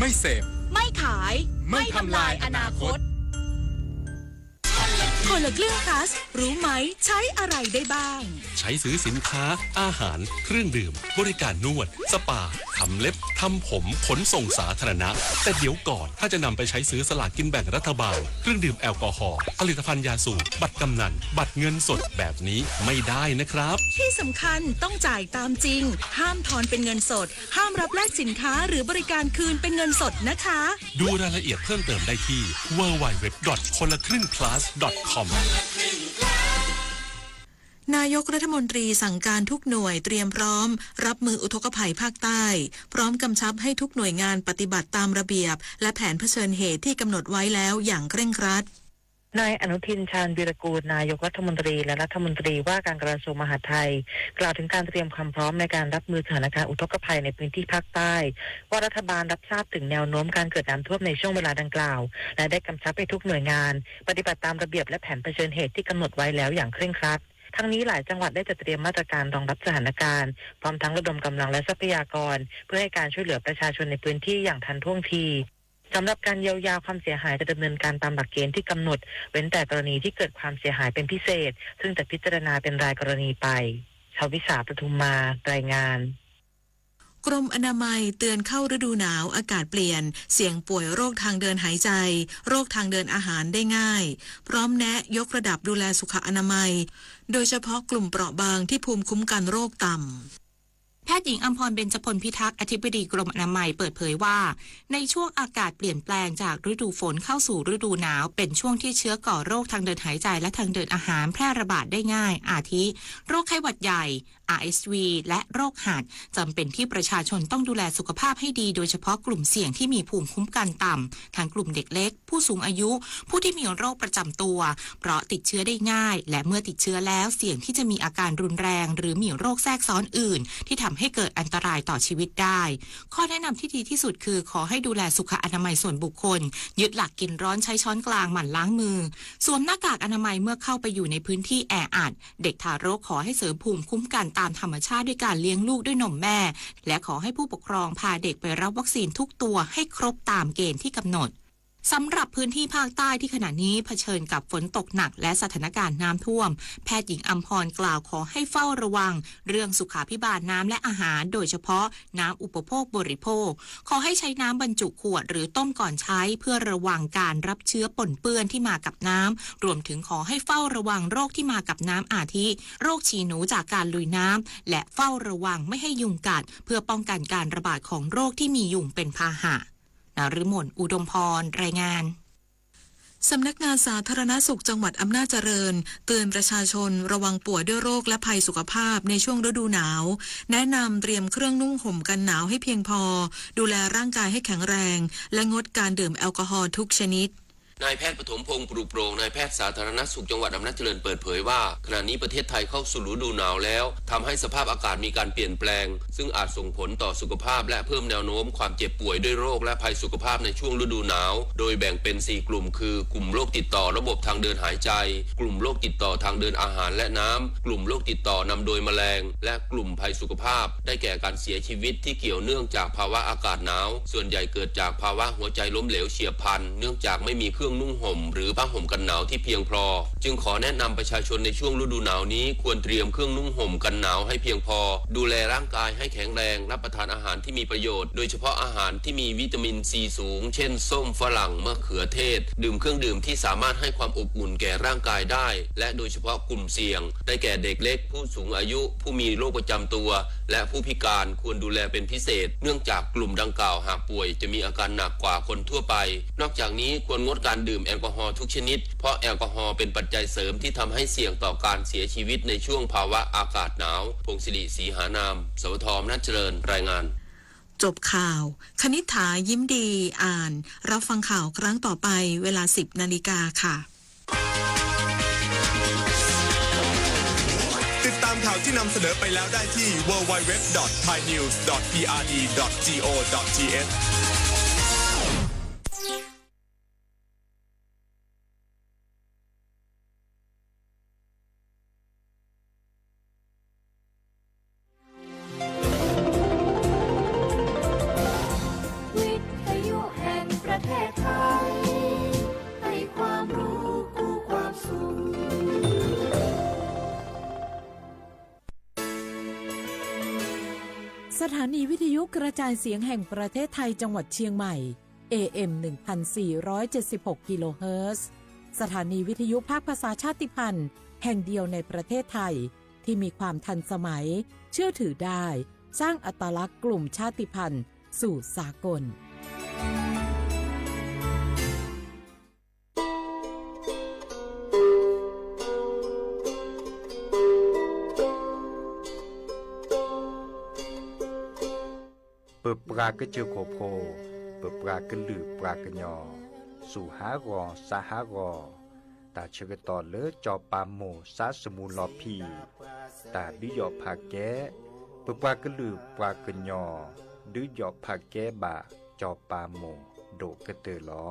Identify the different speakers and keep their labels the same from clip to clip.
Speaker 1: ไม่เสพ
Speaker 2: ไม่ขาย
Speaker 1: ไม่ทำลายอนาคต
Speaker 2: คนละครึ่งพลัสรู้ไหมใช้อะไรได้บ้าง
Speaker 3: ใช้ซื้อสินค้าอาหารเครื่องดื่มบริการนวดสปาทำเล็บทำผมขนส่งสาธารณะแต่เดี๋ยวก่อนถ้าจะนำไปใช้ซื้อสลากกินแบ่งรัฐบาลเครื่องดื่มแอลกอฮอล์ผลิตภัณฑ์ยาสูบบัตรกำนันบัตรเงินสดแบบนี้ไม่ได้นะครับ
Speaker 2: ที่สำคัญต้องจ่ายตามจริงห้ามทอนเป็นเงินสดห้ามรับแลกสินค้าหรือบริการคืนเป็นเงินสดนะคะ
Speaker 3: ดูรายละเอียดเพิ่มเติมได้ที่ www.konlakringplus.com
Speaker 4: นายกรัฐมนตรีสั่งการทุกหน่วยเตรียมพร้อมรับมืออุทกภัยภาคใต้พร้อมกำชับให้ทุกหน่วยงานปฏิบัติตามระเบียบและแผนเผชิญเหตุที่กำหนดไว้แล้วอย่างเคร่งครัด
Speaker 5: นายอนุทินชาญวีรกูลนายกรัฐมนตรีและรัฐมนตรีว่าการกระทรวงมหาดไทยกล่าวถึงการเตรียมความพร้อมในการรับมือสถานการณ์อุทกภัยในพื้นที่ภาคใต้ว่ารัฐบาลรับทราบถึงแนวโน้มการเกิดน้ำท่วมในช่วงเวลาดังกล่าวและได้กำชับให้ทุกหน่วยงานปฏิบัติตามระเบียบและแผนเผชิญเหตุที่กำหนดไว้แล้วอย่างเคร่งครัดทั้งนี้หลายจังหวัดได้จัดเตรียมมาตรการรองรับสถานการณ์พร้อมทั้งระดมกำลังและทรัพยากรเพื่อให้การช่วยเหลือประชาชนในพื้นที่อย่างทันท่วงทีสำหรับการเยียวยาความเสียหายจะดำเนินการตามหลักเกณฑ์ที่กำหนดเว้นแต่กรณีที่เกิดความเสียหายเป็นพิเศษซึ่งจะพิจารณาเป็นรายกรณีไปชวิสาปทุมมารายงาน
Speaker 4: กรมอนามัยเตือนเข้าฤดูหนาวอากาศเปลี่ยนเสี่ยงป่วยโรคทางเดินหายใจโรคทางเดินอาหารได้ง่ายพร้อมแนะยกระดับดูแลสุขอนามัยโดยเฉพาะกลุ่มเปราะบางที่ภูมิคุ้มกันโรคต่ำ
Speaker 6: แพทย์หญิงอัมพรเบญจพลพิทักษ์อธิบดีกรมอนามัยเปิดเผยว่าในช่วงอากาศเปลี่ยนแปลงจากฤดูฝนเข้าสู่ฤดูหนาวเป็นช่วงที่เชื้อก่อโรคทางเดินหายใจและทางเดินอาหารแพร่ระบาดได้ง่ายอาทิโรคไข้หวัดใหญ่ RSV และโรคหัดจำเป็นที่ประชาชนต้องดูแลสุขภาพให้ดีโดยเฉพาะกลุ่มเสี่ยงที่มีภูมิคุ้มกันต่ำทั้งกลุ่มเด็กเล็กผู้สูงอายุผู้ที่มีโรคประจำตัวเพราะติดเชื้อได้ง่ายและเมื่อติดเชื้อแล้วเสี่ยงที่จะมีอาการรุนแรงหรือมีโรคแทรกซ้อนอื่นที่ทำให้เกิดอันตรายต่อชีวิตได้ข้อแนะนำที่ดีที่สุดคือขอให้ดูแลสุขอนามัยส่วนบุคคลยึดหลักกินร้อนใช้ช้อนกลางหมั่นล้างมือสวมหน้ากากอนามัยเมื่อเข้าไปอยู่ในพื้นที่แออัดเด็กทารกขอให้เสริมภูมิคุ้มกันตามธรรมชาติด้วยการเลี้ยงลูกด้วยนมแม่และขอให้ผู้ปกครองพาเด็กไปรับวัคซีนทุกตัวให้ครบตามเกณฑ์ที่กำหนดสำหรับพื้นที่ภาคใต้ที่ขณะนี้เผชิญกับฝนตกหนักและสถานการณ์น้ำท่วมแพทย์หญิงอัมพรกล่าวขอให้เฝ้าระวังเรื่องสุขาภิบาลน้ำและอาหารโดยเฉพาะน้ำอุปโภคบริโภคขอให้ใช้น้ำบรรจุขวดหรือต้มก่อนใช้เพื่อระวังการรับเชื้อปนเปื้อนที่มากับน้ำรวมถึงขอให้เฝ้าระวังโรคที่มากับน้ำอาทิโรคฉี่หนูจากการลุยน้ำและเฝ้าระวังไม่ให้ยุงกัดเพื่อป้องกันการระบาดของโรคที่มียุงเป็นพาหะนฤมลอุดมพรรายงาน
Speaker 4: สำนักงานสาธารณสุขจังหวัดอำนาจเจริญเตือนประชาชนระวังป่วยด้วยโรคและภัยสุขภาพในช่วงฤดูหนาวแนะนำเตรียมเครื่องนุ่งห่มกันหนาวให้เพียงพอดูแลร่างกายให้แข็งแรงและงดการดื่มแอลกอฮอล์ทุกชนิด
Speaker 7: นายแพทย์ปฐมพงศ์ปรุโปร่งนายแพทย์สาธารณสุขจังหวัดอำนาจเจริญเปิดเผยว่าขณะนี้ประเทศไทยเข้าสู่ฤดูหนาวแล้วทำให้สภาพอากาศมีการเปลี่ยนแปลงซึ่งอาจส่งผลต่อสุขภาพและเพิ่มแนวโน้มความเจ็บป่วยด้วยโรคและภัยสุขภาพในช่วงฤดูหนาวโดยแบ่งเป็น4กลุ่มคือกลุ่มโรคติดต่อระบบทางเดินหายใจกลุ่มโรคติดต่อทางเดินอาหารและน้ำกลุ่มโรคติดต่อนำโดยแมลงและกลุ่มภัยสุขภาพได้แก่การเสียชีวิตที่เกี่ยวเนื่องจากภาวะอากาศหนาวส่วนใหญ่เกิดจากภาวะหัวใจล้มเหลวเฉียบพลันเนื่องจากไม่มีเครื่องนุ่งห่มหรือผ้าห่มกันหนาวที่เพียงพอจึงขอแนะนำประชาชนในช่วงฤดูหนาวนี้ควรเตรียมเครื่องนุ่งห่มกันหนาวให้เพียงพอดูแลร่างกายให้แข็งแรงรับประทานอาหารที่มีประโยชน์โดยเฉพาะอาหารที่มีวิตามินซีสูงเช่นส้มฝรั่งมะเขือเทศดื่มเครื่องดื่มที่สามารถให้ความอบอุ่นแก่ร่างกายได้และโดยเฉพาะกลุ่มเสี่ยงได้แก่เด็กเล็กผู้สูงอายุผู้มีโรคประจำตัวและผู้พิการควรดูแลเป็นพิเศษเนื่องจากกลุ่มดังกล่าวหากป่วยจะมีอาการหนักกว่าคนทั่วไปนอกจากนี้ควรงดการดื่มแอลกอฮอล์ทุกชนิดเพราะแอลกอฮอล์เป็นปัจจัยเสริมที่ทำให้เสี่ยงต่อการเสียชีวิตในช่วงภาวะอากาศหนาวพงศิริศรีหานามสวทอำนาจเจริญรายงาน
Speaker 4: จบข่าวคณิษฐายิ้มดีอ่านรับฟังข่าวครั้งต่อไปเวลา 10 นาฬิกาค่ะ
Speaker 1: ติดตามข่าวที่นำเสนอไปแล้วได้ที่ www.thainews.prd.go.th
Speaker 8: ประเทศไทยให้ความรู้กู้ความสุข
Speaker 9: สถานีวิทยุกระจายเสียงแห่งประเทศไทยจังหวัดเชียงใหม่ AM 1476 กิโลเฮิรตซ์สถานีวิทยุภาคภาษาชาติพันธุ์แห่งเดียวในประเทศไทยที่มีความทันสมัยเชื่อถือได้สร้างอัตลักษณ์กลุ่มชาติพันธุ์สู่สากล
Speaker 10: เปิดปลากระเจือโคโพเปิดปลากระลือปลากระยอสู่หากอสาหากอตาเชกตอเลจอปามโมซาสมูลอพีตาดิยอผาแกเปิดปลากระลือปลากระยอดิยอผาแกบะจอปามโมโดกระเตอลอ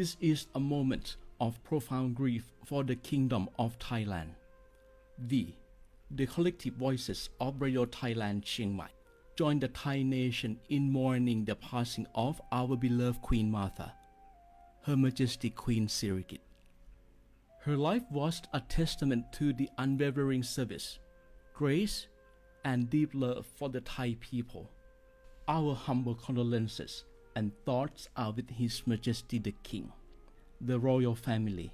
Speaker 11: This is a moment of profound grief for the Kingdom of Thailand. The collective voices of Radio Thailand Chiang Mai join the Thai nation in mourning the passing of our beloved Queen Martha, Her Majesty Queen Sirikit. Her life was a testament to the unwavering service, grace, and deep love for the Thai people. Our humble condolences and thoughts are with His Majesty the King, the royal family,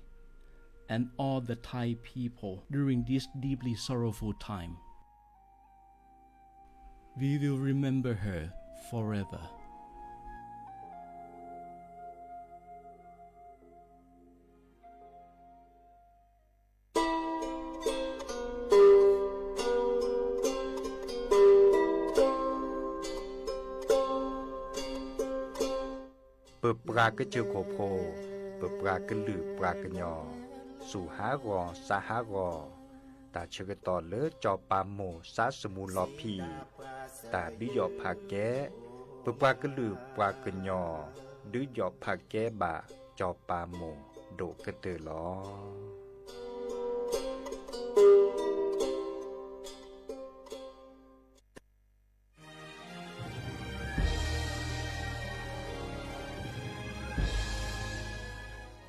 Speaker 11: and all the Thai people during this deeply sorrowful time. We will remember her forever.
Speaker 10: เปิดปลากระเจือโคโพเปิดปลากระลือปลากระยอสู่หากอสาหากอตาเชกตอเลจอปามโมซาสมูลอพีตาดิยอผาแกเปิดปลากระลือปลากระยอดิยอผาแกบะจอปามโมโดกระเตอลอ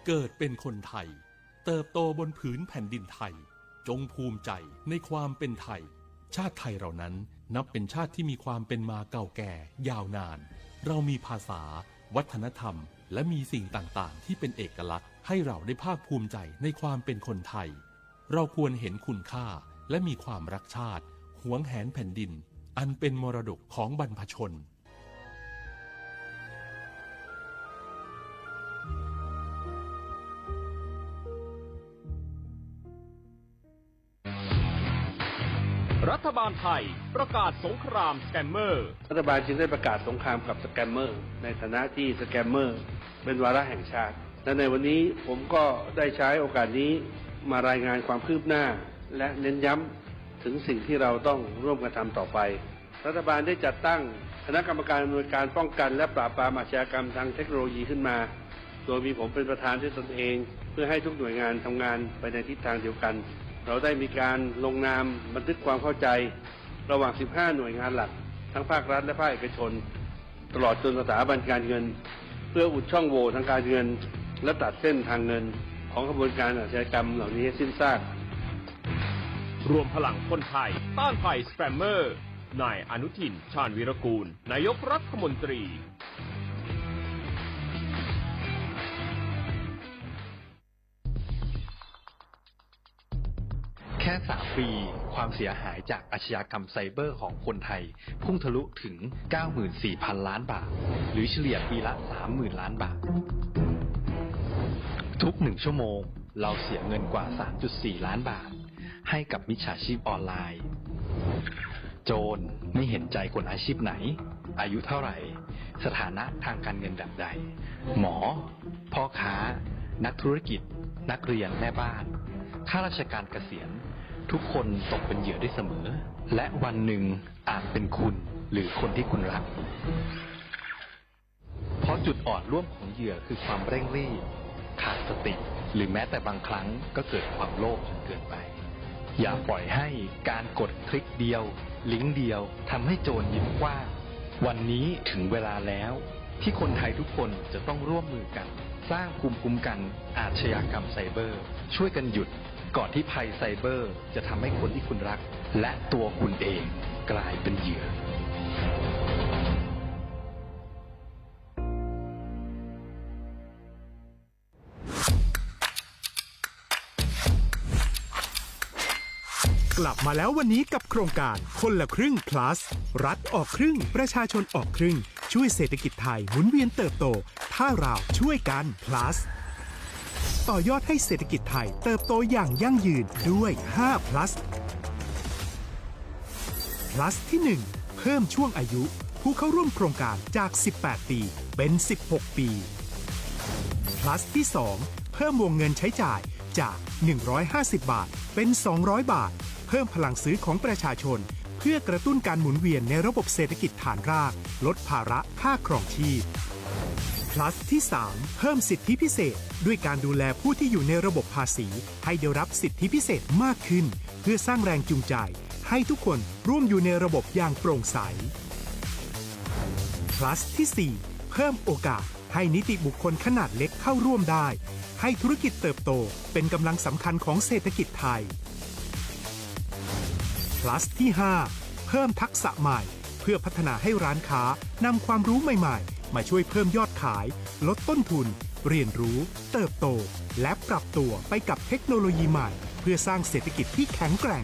Speaker 3: เกิดเป็นคนไทยเติบโตบนผืนแผ่นดินไทยจงภูมิใจในความเป็นไทยชาติไทยเรานั้นนับเป็นชาติที่มีความเป็นมาเก่าแก่ยาวนานเรามีภาษาวัฒนธรรมและมีสิ่งต่างๆที่เป็นเอกลักษณ์ให้เราได้ภาคภูมิใจในความเป็นคนไทยเราควรเห็นคุณค่าและมีความรักชาติหวงแหนแผ่นดินอันเป็นมรดกของบรรพชน
Speaker 12: รัฐบาลไทยประกาศสงครามสแกมเมอร์รัฐบาลจึงได้ประกาศสงครามกับสแกมเมอร์ในฐานะที่สแกมเมอร์เป็นวาระแห่งชาติและในวันนี้ผมก็ได้ใช้โอกาสนี้มารายงานความคืบหน้าและเน้นย้ำถึงสิ่งที่เราต้องร่วมกันทำต่อไปรัฐบาลได้จัดตั้งคณะกรรมการอำนวยการป้องกันและปราบปรามอาชญากรรมทางเทคโนโลยีขึ้นมาโดยมีผมเป็นประธานด้วยตนเองเพื่อให้ทุกหน่วยงานทำงานไปในทิศทางเดียวกันเราได้มีการลงนามบันทึกความเข้าใจระหว่าง 15 หน่วยงานหลักทั้งภาครัฐและภาคเอกชนตลอดจนสถาบันการเงินเพื่ออุดช่องโหว่ทางการเงินและตัดเส้นทางเงินของกระบวนการอาชญากรรมเหล่านี้ให้สิ้นซากรวมพลังคนไทยต้านภัยสแกมเมอร์นายอนุทินชาญวีรกูลนายกรัฐมนตรี
Speaker 13: แค่3 ปีความเสียหายจากอาชญากรรมไซเบอร์ของคนไทยพุ่งทะลุถึง 94,000 ล้านบาทหรือเฉลี่ยปีละ 30,000 ล้านบาททุก1 ชั่วโมงเราเสียเงินกว่า 3.4 ล้านบาทให้กับมิจฉาชีพออนไลน์โจรไม่เห็นใจคนอาชีพไหนอายุเท่าไหร่สถานะทางการเงินแบบใดหมอพ่อค้านักธุรกิจนักเรียนแม่บ้านข้าราชการเกษียณทุกคนตกเป็นเหยื่อได้เสมอและวันหนึ่งอาจเป็นคุณหรือคนที่คุณรักพ ราะจุดอ่อนร่วมของเหยื่อคือความเร่งรีบขาดสติหรือแม้แต่บางครั้งก็เกิดความโลภจนเกินไปอย่าปล่อยให้การกดคลิกเดียวลิงก์เดียวทำให้โจรยิ้มกว้างวันนี้ถึงเวลาแล้วที่คนไทยทุกคนจะต้องร่วมมือกันสร้างภูมิคุ้มกันอาชญากรรมไซเบอร์ช่วยกันหยุดก่อนที่ภัยไซเบอร์จะทำให้คนที่คุณรักและตัวคุณเองกลายเป็นเหยื่อก
Speaker 14: ลับมาแล้ววันนี้กับโครงการคนละครึ่ง plus รัฐออกครึ่งประชาชนออกครึ่งช่วยเศรษฐกิจไทยหมุนเวียนเติบโตถ้าเราช่วยกัน plus ต่อยอดให้เศรษฐกิจไทยเติบโตอย่างยั่งยืนด้วย5 plus plus ที่1เพิ่มช่วงอายุผู้เข้าร่วมโครงการจาก 18 ปีเป็น16 ปี plus ที่2เพิ่มวงเงินใช้จ่ายจาก150 บาทเป็น200 บาทเพิ่มพลังซื้อของประชาชนเพื่อกระตุ้นการหมุนเวียนในระบบเศรษฐกิจฐานรากลดภาระค่าครองชีพ plus ที่3เพิ่มสิทธิพิเศษด้วยการดูแลผู้ที่อยู่ในระบบภาษีให้ได้รับสิทธิพิเศษมากขึ้นเพื่อสร้างแรงจูงใจให้ทุกคนร่วมอยู่ในระบบอย่างโปร่งใส plus ที่4เพิ่มโอกาสให้นิติบุคคลขนาดเล็กเข้าร่วมได้ให้ธุรกิจเติบโตเป็นกำลังสำคัญของเศรษฐกิจไทย plus ที่5เพิ่มทักษะใหม่เพื่อพัฒนาให้ร้านค้านำความรู้ใหม่ๆมาช่วยเพิ่มยอดขายลดต้นทุนเรียนรู้เติบโตและปรับตัวไปกับเทคโนโลยีใหม่เพื่อสร้างเศรษฐกิจที่แข็งแกร่ง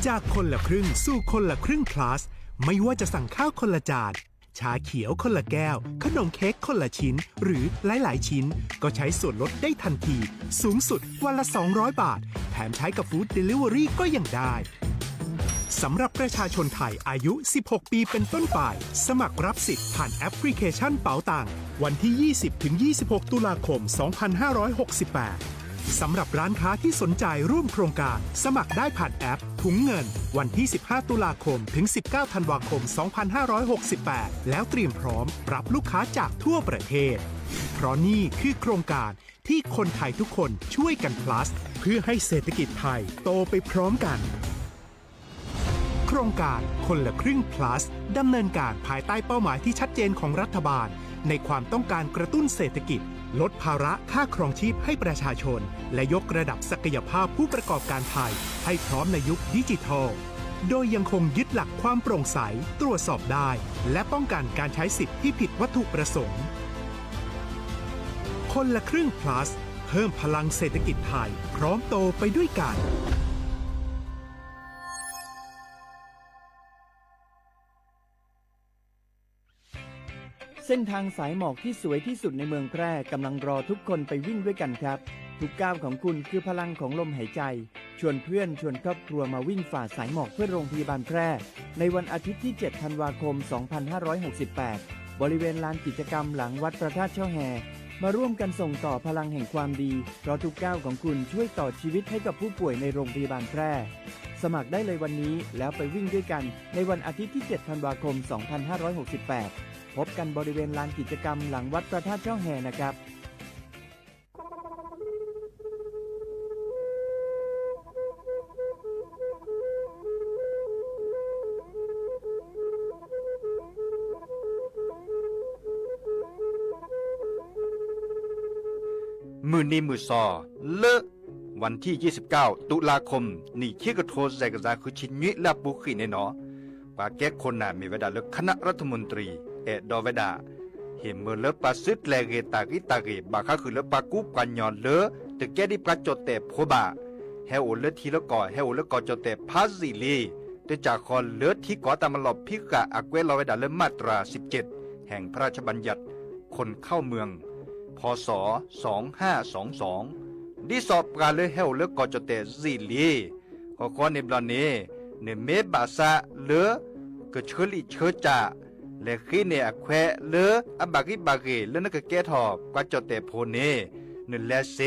Speaker 14: จากคนละครึ่งสู่คนละครึ่ง plus ไม่ว่าจะสั่งข้าวคนละจานชาเขียวคนละแก้วขนมเค้กคนละชิ้นหรือหลายๆชิ้นก็ใช้ส่วนลดได้ทันทีสูงสุดวันละ200 บาทแถมใช้กับฟู้ดเดลิเวอรี่ก็ยังได้สำหรับประชาชนไทยอายุ16 ปีเป็นต้นไปสมัครรับสิทธิ์ผ่านแอปพลิเคชันเป๋าตังวันที่ 20-26 ตุลาคม 2568 สำหรับร้านค้าที่สนใจร่วมโครงการสมัครได้ผ่านแอปถุงเงินวันที่ 15 ตุลาคมถึง 19 ธันวาคม 2568 แล้วเตรียมพร้อมรับลูกค้าจากทั่วประเทศเพราะนี่คือโครงการที่คนไทยทุกคนช่วยกัน plus เพื่อให้เศรษฐกิจไทยโตไปพร้อมกันโครงการคนละครึ่ง plus ดำเนินการภายใต้เป้าหมายที่ชัดเจนของรัฐบาลในความต้องการกระตุ้นเศรษฐกิจลดภาระค่าครองชีพให้ประชาชนและยกระดับศักยภาพผู้ประกอบการไทยให้พร้อมในยุคดิจิทัลโดยยังคงยึดหลักความโปร่งใสตรวจสอบได้และป้องกันการใช้สิทธิ์ที่ผิดวัตถุประสงค์คนละครึ่ง plus เพิ่มพลังเศรษฐกิจไทยพร้อมโตไปด้วยกัน
Speaker 15: เส้นทางสายหมอกที่สวยที่สุดในเมืองแพร่กำลังรอทุกคนไปวิ่งด้วยกันครับทุกก้าวของคุณคือพลังของลมหายใจชวนเพื่อนชวนครอบครัวมาวิ่งฝ่าสายหมอกเพื่อโรงพยาบาลแพร่ในวันอาทิตย์ที่ 7 ธันวาคม 2568 บริเวณลานกิจกรรมหลังวัดพระธาตุช่อแฮมาร่วมกันส่งต่อพลังแห่งความดีเพราะทุกก้าวของคุณช่วยต่อชีวิตให้กับผู้ป่วยในโรงพยาบาลแพร่สมัครได้เลยวันนี้แล้วไปวิ่งด้วยกันในวันอาทิตย์ที่ 7 ธันวาคม 2568พบกันบริเวณลานกิจกรรมหลังวัดพระธาตุช่อแฮนะครับ
Speaker 10: มือนีมือซอเลอะวันที่ 29 ตุลาคมนี่เคียกโทรใจกระจาคือชินยิลาบุขีในหนอปาแก้คนน่ะมีเวลาเลือกคณะรัฐมนตรีดอเวดาเห็นเมื่อเลือกปาซึดแลเกตากิตาเกบาคาคือเลือกปากุกวนยอนเลือตึกแก้ดิปาจดแต่โพบาเฮโอเลือทีละก่อเฮโอเลือกก่อจดแต่พาซิลีแต่จากคอนเลือที่ก่อตามมาหลบพิกะอักเวลอเวดาเลือมาตรา 17 แห่งพระราชบัญญัติคนเข้าเมืองพ.ศ. 2522ดิสอบการเลือเฮโอเลือกก่อจดแต่ซิลีขอในบลเนเนเมบาซาเลือกเชลิเชจ่าและขี้เนอแควเลออบากิบาเกเลนกแกทอกว่าจดแต่โพเนนแลเซ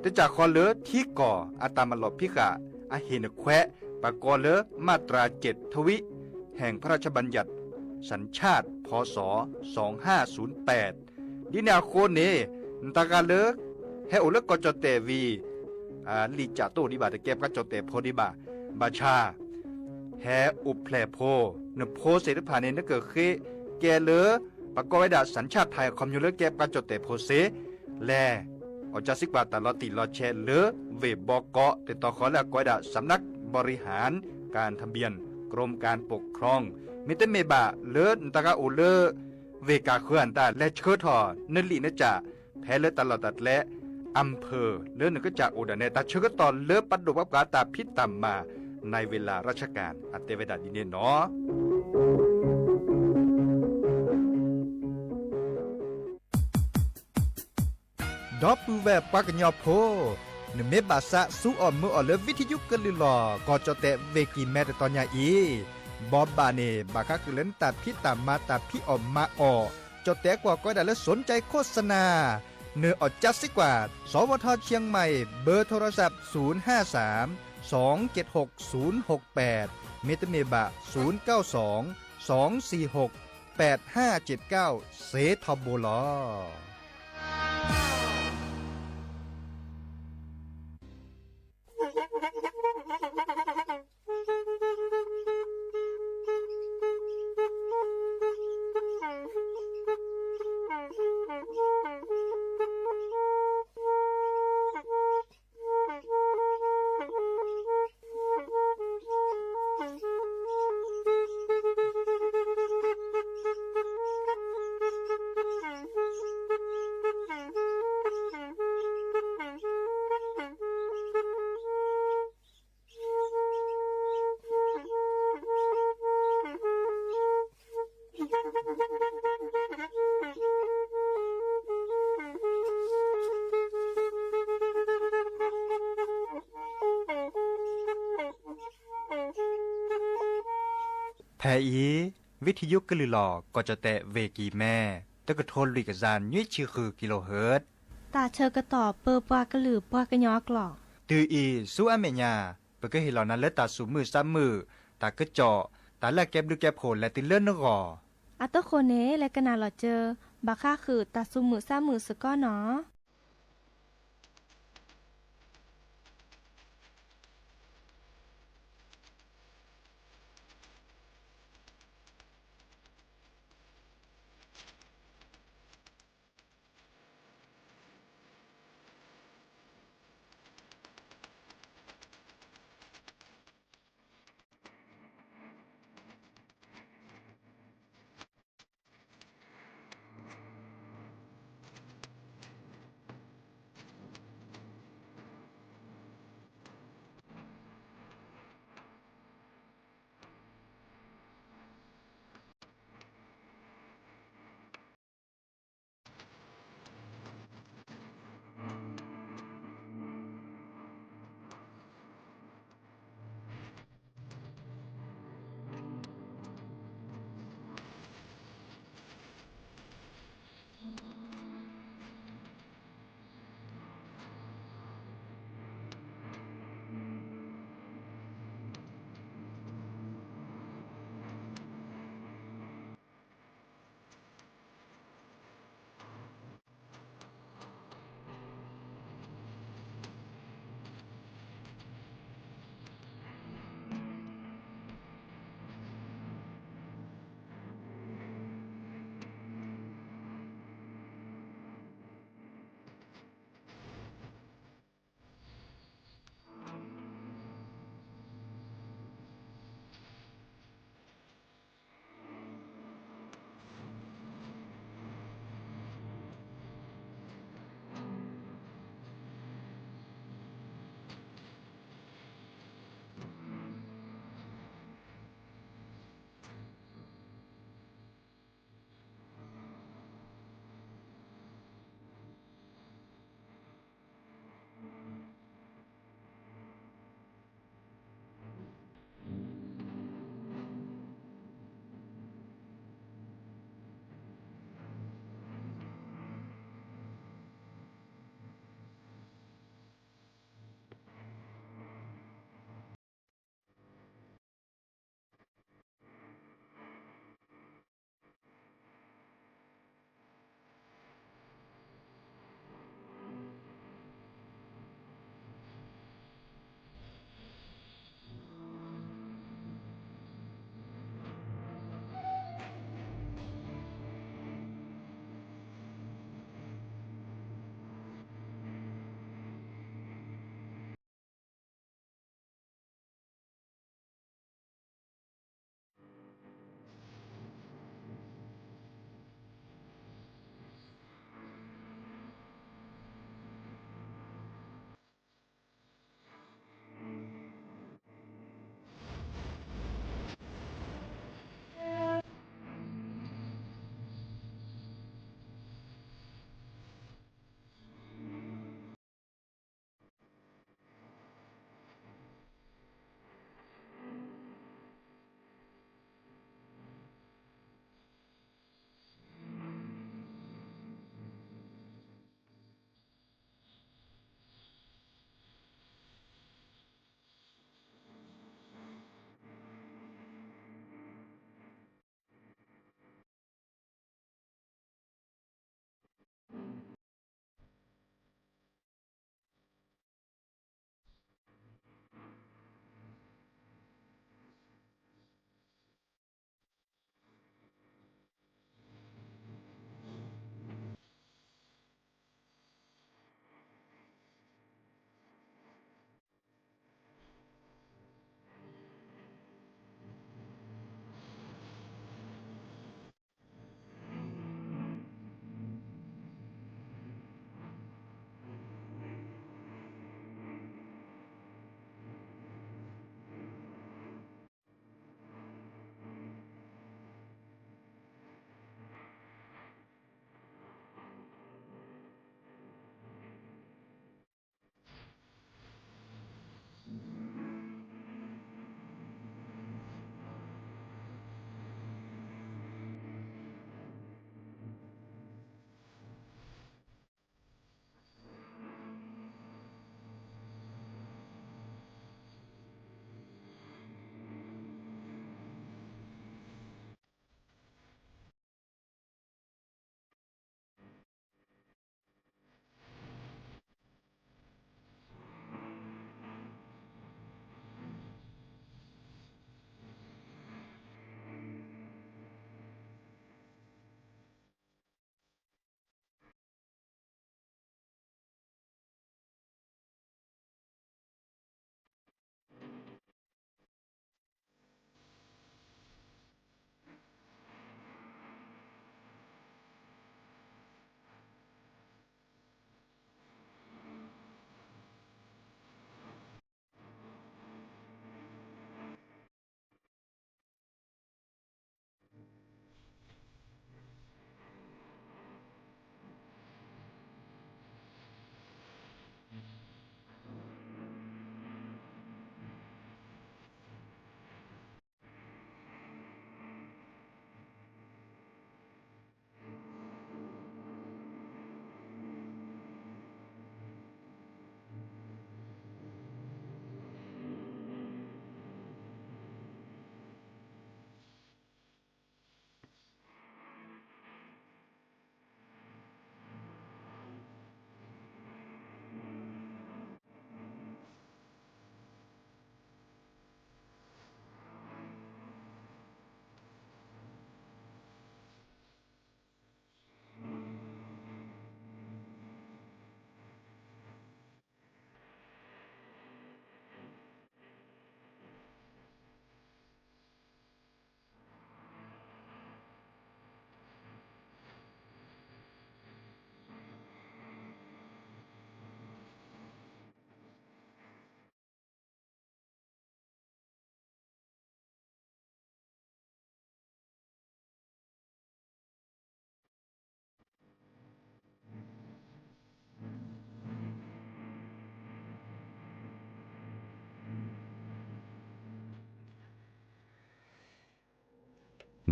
Speaker 10: แต่จากคอเลอที่ก่ออาตามลบพิกะอาเฮนแควปากอเลอมาตรา7ทวิแห่งพระราชบัญญัติ สัญชาติพศ2508ดิแนวโคนนี้ตากาเลิกให้อุลกจเตวีลีจ่าโตดิบาตะเก็บกจเตโพดิบาบาชาแฮอุแพลโพนโพเสดผ่านในเกิดคือแกเลอปกอยดาสัญชาติไทยคอมยูเลเก็บกจเตโพเสแลอจาสิกว่าตลอดติลอแชเลอเวบอกเกาะติดต่อขอและกอยดาสำนักบริหารการทะเบียนกรมการปกครองมิเตเมบะเลอตากาอุเลอเวกาเคลื่อนตาและเชิดทอนลีนจ่าแพ้เลอตลอดตัดและอำเภอเลือนก็จากอุดรเนตาเชิดตอนเลอปัดดวับกาตาพิษต่ำมาในเวลาราชการอัตเตเวดาดินเนาะดอปูแวปากญอโพนเมบาสะสู้อ่อนมืออ่อนเลวิทยุกันลิลอกอจเตเวกีแมตตอนยาอีบอบบาเนบาคักเล่นตาพิตามาตาพิออมมาออจดแต่กว่าก็ได้และสนใจโฆษณาเนื้ออดจัดสิกว่าสวทเชียงใหม่เบอร์โทรศัพท์053 276 068เมตเมบะ092 246 8579เซทอโบลอแพอีวิทยุกลือหลอกก็จะแตะเวกีแม่ตะกะโทนลิกจานยุ่ยชื่อคือกิโลเฮิรตซ์
Speaker 16: ตาเชอกระต่อเปอปากระหลือปากระยอกหลอก
Speaker 10: ตืออีสู้อเมญาเปก็เห็นเหล่านั้นและตาสูมือซ้ำมือตากระเจาะตาแลกแก็บดูแก็บโผล่และติเลื่อนนกอ
Speaker 16: อัตโตโคเนและกะนาหลอเจอบาค่าคือตาสูมือซ้ำมือสก้อเนาะ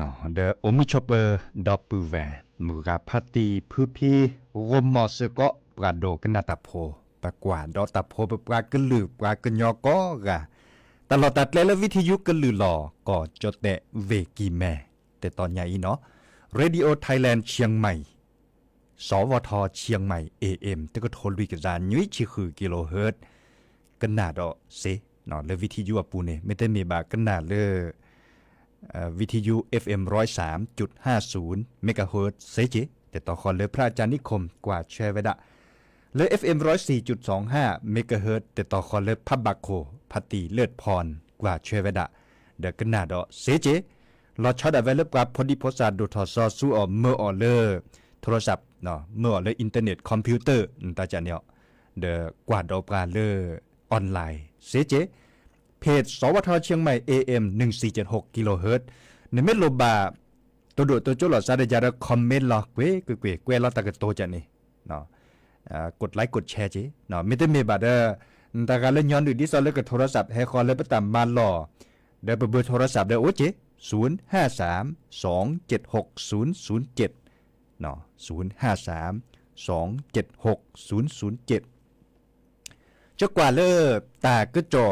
Speaker 10: นาะเดอโอมิชอปเปอร์ดอปปูแวมือกาพัตตีพื้พีรมมอสก็ปราโดกนาตาโพปากว่าดอตาโพปรากลือปรากยอก็กะตลอดตัดแล้ววิทยุกลือหลอก็จดแต่เวกีแม่แต่ตอนใหญ่เนาะ Radio Thailand เชียงใหม่สวทเชียงใหม่ AM แต่ก็โทรลุยกระจานยุ้ยชิคือกิโลเฮิรตซ์กันนาดอเซเนาะแล้ววิทยุปูเนี่ยไม่ได้มีบากันนาเลยวิทยุ FM 103.50 เมกะเฮิรตซ์เซจิแต่ต่อคอนเลยพระอาจารย์นิคมกว่าแชร์ไว้ดะเลย FM 104.25 เมกะเฮิรตซ์แต่ต่อคอนเลยพับบักโคพัตตีเลือดพรกว่าแชร์ไว้ดะเดกันนาดอเซจิเราชอดเอาไว้เลือกกว่าพอดีโพสต์ดูทอซอสู้ออกเมื่อออกเลยโทรศัพท์เนาะเมื่อออกเลยอินเทอร์เน็ตคอมพิวเตอร์ตาจานเนี่ยเดกว่าดอกปลาเลยออนไลน์เซจิเพจสวทเชียงใหม่ AM 1476กิโลเฮิรตซ์ในเมโลบาตัวโดดตัวโจหลอดซาเดจาร์คอมเมนต์หรอกเว้ยเกวยเราตะกะโตจันนี่เนาะกดไลค์กดแชร์จิเนาะไม่ได้มีบัตรตะการเล่นย้อนดูดิซอลเลยกับโทรศัพท์ให้คอเลยไปตามมาหล่อเดี๋ยวเบอร์โทรศัพท์เดี๋ยวโอ้เจ053-276-007เนาะ053-276-007จักกว่าเลอตาก็จ่อ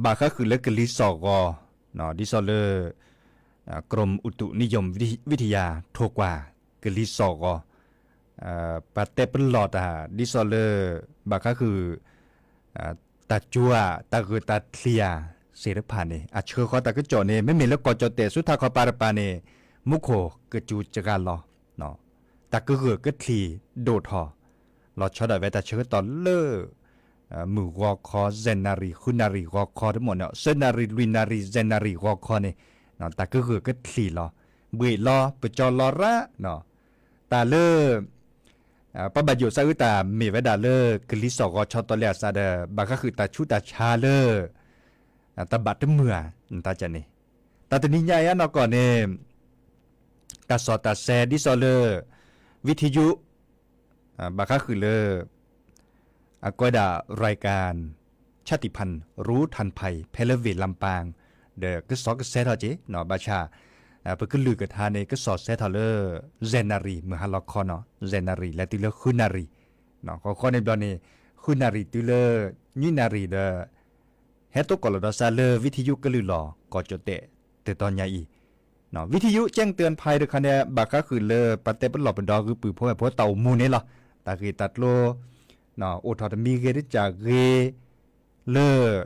Speaker 10: บาก็คือเลิกลิสอกอเนาะดิซอเลกรมอุตุนิยมวิทยาโทกว่ากลิสอกอปาเตเปนหลอดดิซอเลบาก็คือตาจัวตาคือตาเคลียเสรพานี่อาเชอขอตาก็จ่อเนี่ยไม่มีแล้วก็จ่อแต่สุดท้ายขอปาระปานี่มุโคกจูจกาลอเนาะตาก็คือก็คลีโดทอรอชอดไว้ตาเชอตอนเลมือวอคอเซนารีคุนารีวอคอทั้งหมดเนาะเซนารีลุยนารีเซนารีวอคอนี่เนาะตาก็คือก็คลีรอเบื่อรอปจอรอระเนาะตาเลปะบัดอยู่ซะอุตามีไว้ดาเลกลิสอกอชอตอเลียซาเดบาก็คือตาชุตาชาเลตาบัดเมื่อตาจันนี่ตาตนิยายเนาะก่อนเนี่ยตาสอตาแซดิซอเลวิทยุบาก็คือเลก็ได้รายการชาติพันธุ์รู้ทันภัยเพลเวลำปางเดก็สอก็เซทอจิเนาะบาชาเพิ่นก็ลือกับทานี่ก็สอเซทอเลเซนารีเมื่อฮัลลอคอเนาะเซนารีและติเลคุนารีเนาะข้อในบลอนี่คุนารีติเลญินารีเดเฮตุกอลดอซาเลวิทยุก็ลือหลอก็จเตแต่ตอนใหญ่อีเนาะวิทยุแจ้งเตือนภัยด้วยคันเนี่ยบาก็คือเลปะเตปหลอเป็นดอคือปือพวกเต่ามูนี่ล่ะตาคือตัดโลเนาะโอทอดมีเกดิจากเกเล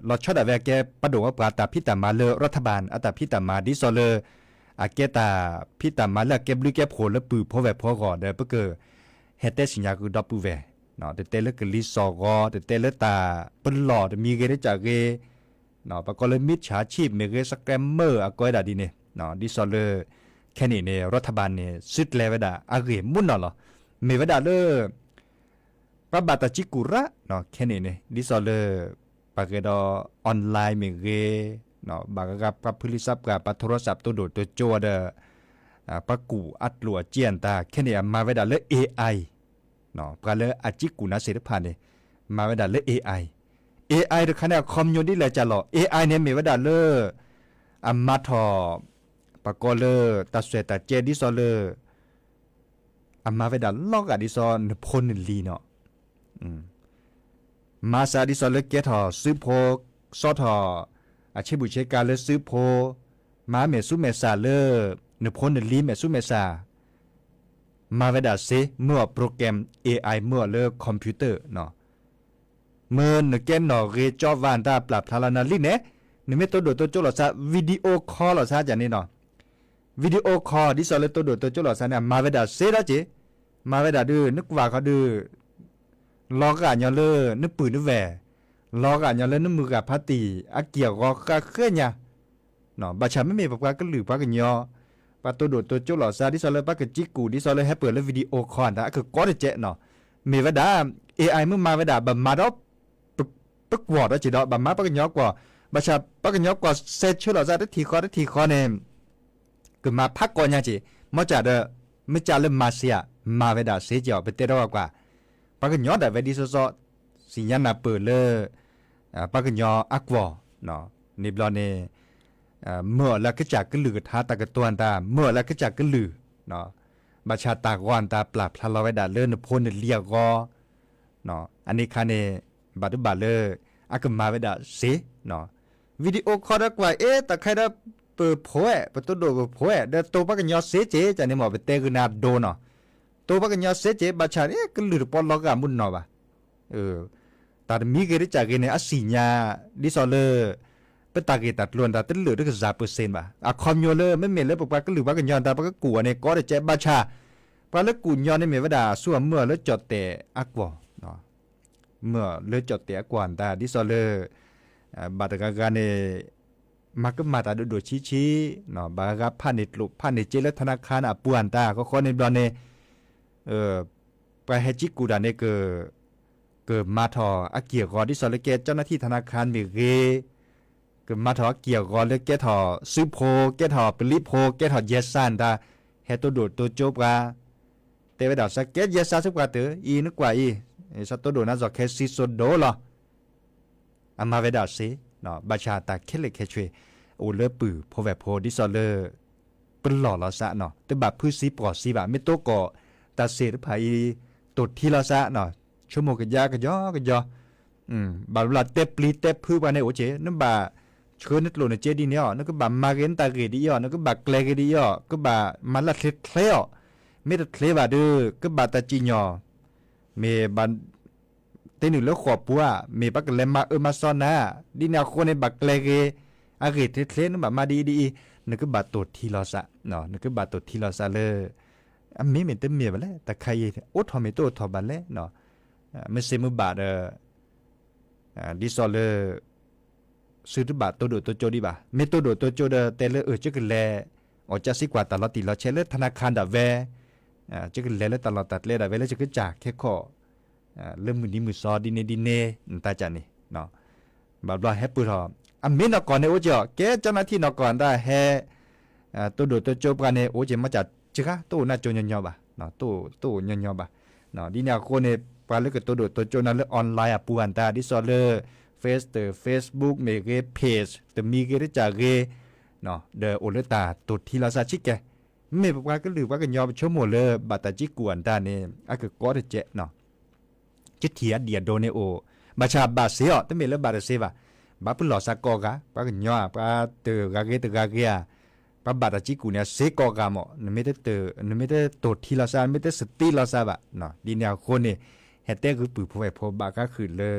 Speaker 10: รอชอดาแวแกปะโดว่าปราตาพิตามาเลรัฐบาลอัตพิตามาดิซอเลอาเกตาพิตามาเลเก็บลือแกโผล่ปือพอแวพอก่อเด้อเปเกเฮเตสิญญาคือดอปูแวเนาะเตเลกลิซอกอเตเลตาเปิ้นหลอดมีเกดิจากเกเนาะปะก็เลยมิจฉาชีพเมเกสแกรมเมอร์อะก้อยดาดีเนี่ยเนาะดิซอเลแค่นี้เนี่ยรัฐบาลเนี่ยซึดแล้วดาอะเกมุ่นเนาะเหรอเมวดาเลปะบาตาจิกุระเนาะแค่นี้เนี่ยดิซอเลปะเกดออนไลน์เมเกเนาะบางกับพลิซับกับโทรศัพท์ตัวโดดตัวโจเดปะกูอัดหลัวเจียนตาแค่นี้มาไว้ดาเล AI เนาะปะเลอาจิกุนะเสรพานี่มาไว้ดาเล AI เดคันเนี่ยคอมยูนิแลจะหรอ AI เนี่ยมีไว้ดาเลมาทอปะกอเลตาเสตาเจดิซอเลมาไว้ดาลอกอะดิซอนพลลีเนาะมาซาดิซอเลเกทอซื้อโพซอทออาชีพบุเชกาเลซื้อโพมาเมซุเมซาเลนพลลีเมซุเมซามาเวดาเซเมื่อโปรแกรม AI เมื่อเลคอมพิวเตอร์เนาะเมื่อนเกนเนาะเรจอวานตาปรับทารานาลิเนนเมตัวโดตัวโจหลอซาวิดีโอคอลหลอซาจันนี่เนาะวิดีโอคอลดิซอเลตัวโดตัวโจหลอซาเนี่ยมาเวดาเซละเจมาเวดาดื้อนึกว่าเขาดื้อลอกะญอเลนึกปืนนึกแหวลอกะญอเลนึกมือกับพาตีอะเกี่ยวก็เคลื่อนเนี่ยเนาะบาชาไม่มีปากก็หรือปากกันยอปาตัวโดดตัวโจหลอซาดิซอเลปากกจิกูดิซอเลให้เปิดแล้ววิดีโอคอลนะคือก็ได้เจเนาะมีเวดา AI เมื่อมาเวดาบมาดอปึกวอดจิดอบมาปากกันยอกว่าบาชาปากกันยอกว่าเซตโจหลอซาได้ทีคอเนี่ยคือมาพักก่อนเนี่ยจิมอจ่าเดไม่จ่าเลมาเซียมาเวดาเซจอไปเตรอกว่าปากยอดแต่เวดิโซโซสิญญาณเปิดเลยปากยออักวอเนาะนิบลอเน เมื่อแล้วก็จากก็ลือท้าตะกะตวนตาเมื่อแล้วก็จากก็ลือเนาะบาชาตากวันตาปราบพลาไว้ดาเลินพลเลียกอเนาะอันนี้คันเนบาดบาเลอากมาไว้ดาเสเนาะวิดีโอคอลกว่าตะใครได้เปิดโผล่ประตูโดดโผล่เดตัวปักยอเสเจจะนี่หมอไปเตกนาโดเนาะตัวปักยอเสเจบาชาก็ลือปอลอกามุนเนาะบ่ตามีเกริจากเกเนอสิญาดิซอเลเปตาเกตัดล้วนตาตึเหลือด้วย10%บ่อะคอมโยเลไม่เมนเลยปกก็ลือว่ากันยอนตาปกกัวเนี่ยก็ได้เจ็บบาชาปาละกุญยอนในเมวดาส่วนเมื่อแล้วจอดแต่อักวอเนาะเมื่อแล้วจอดแต่กวนตาดิซอเลบาตกากาเนมักมาตาโดดชี้เนาะบากาผ่านในลุผ่านในเจลธนาคารปวนตาก็ขอในบลอนเนไปให้จิกูดาเนเกิดมาทออาเกียกอดิซอเลเกเจ้าหน้าที่ธนาคารมีเกเกิดมาทออาเกียกอเลเกทอซื้อโพเกทอปลิโพเกทอเยซันตาเฮตัวโดดตัวโจบกาเตวดาสักเกเยซันสักกว่าเตออีนึกว่าสัตตัวโดน่าจะแค่ซิโซโดล่ะอามาเวดาเซเนาะบาชาตาเคเลเคชเวโอเลปือโพแวโพดิซอเลเป็นหล่อละซะเนาะแต่บัดพื้นซีปอซีบะไม่โตก่อตาเสรภัยตดที่ละซะเนาะชั่วโมงกันยากย่อบาลาเตปลีเตพื้นบาในโอเจนั่นบาเชิญนึกโลนเจดีเนี่ยนั่นก็บามาเกนตาเกดีอ่ะนั่นก็บาเกลเกดีอ่ะก็บามันละเคลอ่ะไม่ได้เคลบาดื้อก็บาตาจีญอเมบันเตนึแล้วขอบปัวเมปักเลมามาซอนนะดินาโคในบักเลเกอาเกตเคลนั่นบามาดีนั่นก็บาตดที่ละซะเนาะนั่นก็บาตดที่ละซะเลยอันมีเหมือนเต็มเมียบแล้วแต่ใครโอ้ทอมเมโตทอบันแล้วเนาะไม่เสมือบาดดิซอเลซื้อบาดตัวโดตัวโจดีบ่าไม่ตัวโดตัวโจเดแต่เลจะกันแลออกจากสิกว่าตลอดติเราเชลธนาคารดาแวจะกันแลแล้วตลอดตัดเลดาแวแล้วจะกันจากแค่ข้อเริ่มมือนี้มือซอดินเนตาจานี่เนาะบาดบลาแฮปปี้ทออันมีนก่อนในโอเจาะแกเจ้าหน้าที่นก่อนได้แฮตัวโดตัวโจกันในโอเจมาจากจิกะตู้น่าโจยยอบ่ะเนาะตู้ยยอบ่ะเนาะดินาโคเนปาเลกตัวโดตัวโจนั่นเลยออนไลน์ปูอันตาดิซอเลFacebook เมเกเพจแต่มีเกได้จากเกเนาะเดอโอเลตาตุดทีลาซาชิแกเมปกาก็ลือว่ากันยอมชั่วโมงเลยบาตาจิกวนตาเนี่ยอาก็กอดเจเนาะจิเทียเดียโดเนโอบาชาบาเซียแต่เมเลบาเซบาบาปุลอซากอกะปากันยอปาเตอกาเกตกาเกียปาบาตาจิกุเนี่ยเซกอกามอนไม่ได้เตอนไม่ได้ตุดทีลาซาไม่ได้สติลาซาบะเนาะดีแนวคนเนี่ยเฮเต้คือปือพอไว้พอบาก็คือเลย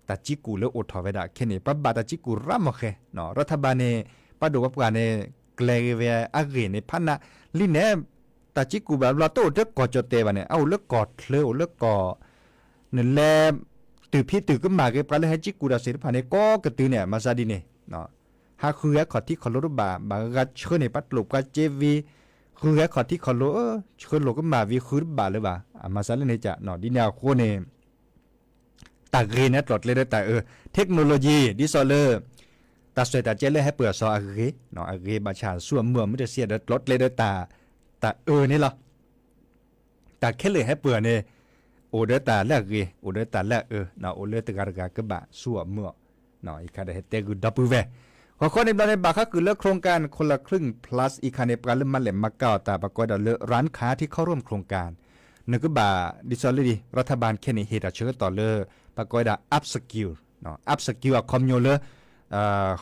Speaker 10: ตาจิกูเลอดทอเวดาแค่นี้ปะบาตาจิกูรัมโอเคเนาะรัฐบาลเนี่ยปะดูว่าการเนี่ยเกลเวียอาเกเนี่ยพันนะลินเนี่ยตาจิกูแบบเราโตเด็กกอดจดเตวันเนี่ยเอาเลิกกอดเลือเลิกกอนั่นแหละตื่นพี่ตื่นก็มาเก็บกันเลยให้จิกูดาเสร็จพันเนี่ยก็กระตือเนี่ยมาซาดีเนี่ยเนาะหากคือขอที่ขอรถบาบางก็เชิญในปัดหลบก็เจวีคือขอที่ขอรถเชิญหลบก็มาวีคือบาเลยบามาซาเลยเนี่ยจะเนาะดีแนวโคเนี่ยตาเกรนะตลอดเลยแต่เทคโนโลยีดิซอเลอร์ตาสวยตาเจเลยให้เปิดซออาเกเนาะอาเกบาชาส่วนเมืองไม่ได้เสียตลอดเลยตานี่หรอตาแค่เลยให้เปิดเนี่ยโอเดตาแลกเกโอเดตาแลกเนาะโอเลตการกากบะส่วนเมืองเนาะอีกคาได้เตกุดับเวขอข้อในบาคคือเลือกโครงการคนละครึ่ง plus อีกคาในการเริ่มมาแหลมมาเก่าแต่ปรากฏเลือกร้านค้าที่เข้าร่วมโครงการนึกว่าดิซอลเลยรัฐบาลแค่นี้เหตุเชื่อต่อเลยปรากฏว่า up skill เนาะ up skill คอมโยเลย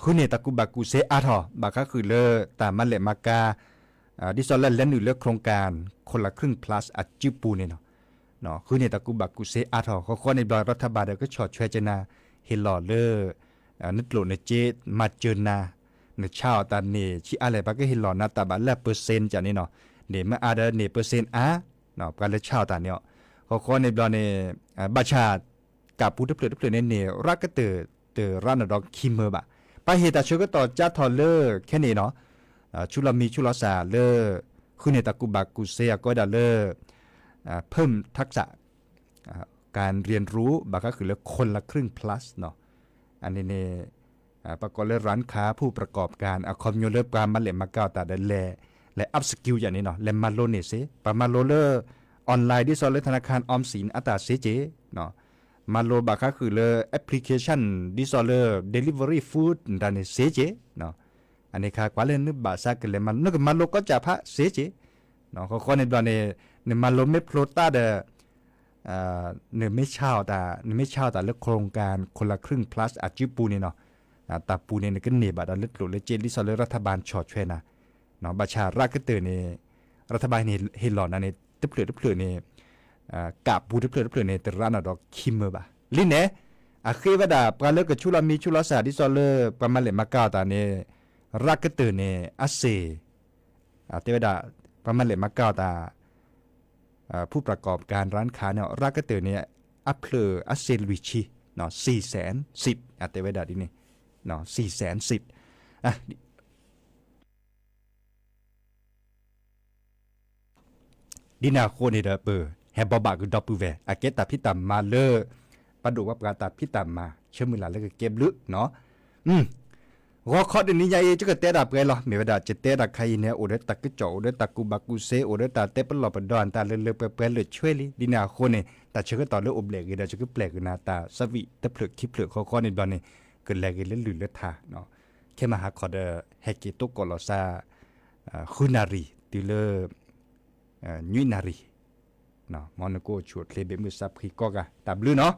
Speaker 10: คุณเนี่ยตะกุบากุเซอาทอบาก็คือเลยแต่มาแหลมมากาดิซอลเล่นอยู่เลือกโครงการคนละครึ่ง plus อัจจิปูเนี่ยเนาะคุณเนี่ยตะกุบากุเซอาทอข้อในบริรัฐบาลเด็กก็ชอดช่วยเจนาเฮลอเลยนึกโหลในเจมาเจนาในชาวตาเนชิอะไรปะก็เห็นหล่อนาตาบัลและเปอร์เซ็นต์จากนี้เนาะเดี๋ยวมาอาเดเนเปอร์เซ็นต์เนาะการเลือกชาวตาเนี่ยเขาในบริบาชากับผู้ที่เปลือยเนี่ยรักก็เตอร้านดอกคิมเมอร์บะไปเหตุช่วยก็ต่อจ้าทอเลอร์แค่นี้เนาะชุลมีชุลสาเลอร์คุณในตะกุบากุเซียก็ได้เลอร์เพิ่มทักษะการเรียนรู้บาก็คือเลือกคนละครึ่ง plus เนาะอันนี้เนี่ยประกอบเลยร้านค้าผู้ประกอบการคอมมิวเตอร์การมาเล่นมาเก่าแต่ได้และอัพสกิลอย่างนี้เนาะและมาโลเนเซประมาโลเลอร์ออนไลน์ที่ซอลเลธนาคารออมสินอัตราเซเจเนาะมาโลบาก็คือเลยแอปพลิเคชันดิซอลเลอร์เดลิเวอรี่ฟู้ดดันเซเจเนาะ อันนี้ค่ะกว่าเล่นนึกบาซากันเลยมันนึกมันโลก็จะพระเสียจีเนาะเขาในตอนนี้เนี่ยมันโลไม่โพลต้าเดเนี่ยไม่เช่าแต่เนี่ยไม่เช่าแต่เลือกโครงการคนละครึ่ง plus อาจิปูนี่เนาะตาปูเนี่ยก็เหนียบดันเลือกหลุดเลยเจลิซอลเลยรัฐบาลชอดช่วยนะเนาะประชารัฐก็เตือนเนี่ยรัฐบาลเนี่ยเฮลอนอันนี้ตึ๊บเปลือกเนี่ยกาบปูตึ๊บเปลือกเนี่ยแต่ร้านดอกคิมเมอร์บ่ลินเนี่ยคือว่าดาปลาเลือกกับชุลามีชุลาสาดิซอลเลอร์ประมาณเลยมาเก้าตาเนี่ยรักก็เตือนเนี่ยอาเซเทวดาประมาณเลยมาเก้าตาผู้ประกอบการร้านค้าเนี่ยรักก็เตือนเนี่ยอัพเลอร์อัเซลวิชีเนาะ410,000เทวดาดินี่เนาะ410,000ดินาโคนี่เด้อเปอแฮบบบักดอปูเวอาเกตาพิตามมาเลอปะดุว่าประกาศพิตามมาเชื่อมือหลานแล้วก็เก็บลึเนาะรอคอดนี้ยายจะก็เตะดับไงหรอมีเวลาจะเตะดับใครเนี่ยโอเดตักกจ่อโอเดตักกูบักกูเซโอเดตาเตะปลอบปดอนตาเลือเปเลยช่วยลิดินาโคเนี่ยแต่เชื่อก็ต่อเลืออบเหล็กเดี๋ยวจะก็แปลกนาตาสวิตะเปลือกคิเปลือกคอในดอนเนี่ยเกิดแรงเลือดเลือดทาเนาะแค่มาหาคอดแฮกิโตกอลซาคุนารีติเลยุนารีเนาะมอนโกชวดเลเบมือซับพริกกะตับลือเนาะ